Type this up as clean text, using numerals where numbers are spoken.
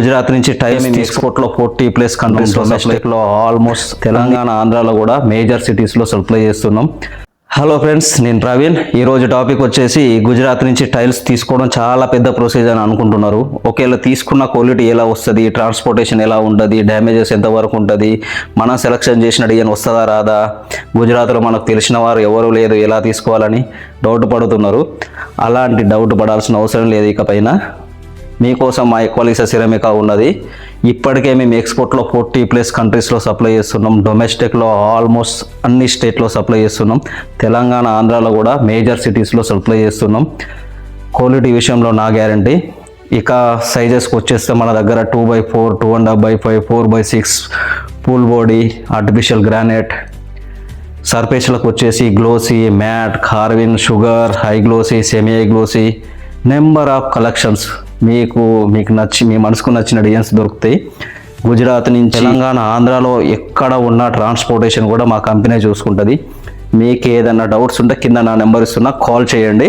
గుజరాత్ నుంచి tiles ఎక్స్పోర్ట్లో 40+ countries డొమెస్టిక్లో almost Telangana ఆంధ్రాలో కూడా మేజర్ సిటీస్లో సప్లై చేస్తున్నాం. హలో ఫ్రెండ్స్, నేను ప్రవీణ్. ఈరోజు టాపిక్ వచ్చేసి గుజరాత్ నుంచి టైల్స్ తీసుకోవడం చాలా పెద్ద ప్రొసీజర్ అని అనుకుంటున్నారు. ఒకవేళ తీసుకున్న క్వాలిటీ ఎలా వస్తుంది, ట్రాన్స్పోర్టేషన్ ఎలా ఉంటుంది, డ్యామేజెస్ ఎంతవరకు ఉంటుంది, మనం సెలెక్షన్ చేసిన డిజైన్ వస్తుందా రాదా, గుజరాత్లో మనకు తెలిసిన వారు ఎవరు లేదు, ఎలా తీసుకోవాలని డౌట్ పడుతున్నారు. అలాంటి డౌట్ పడాల్సిన అవసరం లేదు. ఇకపైన మీకోసం మా ఎక్వాలిసా సిరామికా ఉన్నది. ఇప్పటికే మేము ఎక్స్పోర్ట్లో 40+ కంట్రీస్లో సప్లై చేస్తున్నాం. డొమెస్టిక్లో ఆల్మోస్ట్ అన్ని స్టేట్లో సప్లై చేస్తున్నాం. తెలంగాణ ఆంధ్రాలో కూడా మేజర్ సిటీస్లో సప్లై చేస్తున్నాం. క్వాలిటీ విషయంలో నా గ్యారంటీ. ఇక సైజెస్కి వచ్చేస్తే మన దగ్గర 2x4, 2.5x5, 4x6 pool body, artificial granite, సర్ఫేస్లకు వచ్చేసి glossy, matt, carving, sugar, high glossy, semi high glossy, number of collections మీకు మీ మనసుకు నచ్చిన డిజైన్స్ దొరుకుతాయి. గుజరాత్ నుంచి తెలంగాణ ఆంధ్రాలో ఎక్కడ ఉన్న ట్రాన్స్పోర్టేషన్ కూడా మా కంపెనీ చూసుకుంటుంది. మీకు ఏదైనా డౌట్స్ ఉంటే కింద నా నెంబర్ ఇస్తున్నా, కాల్ చేయండి.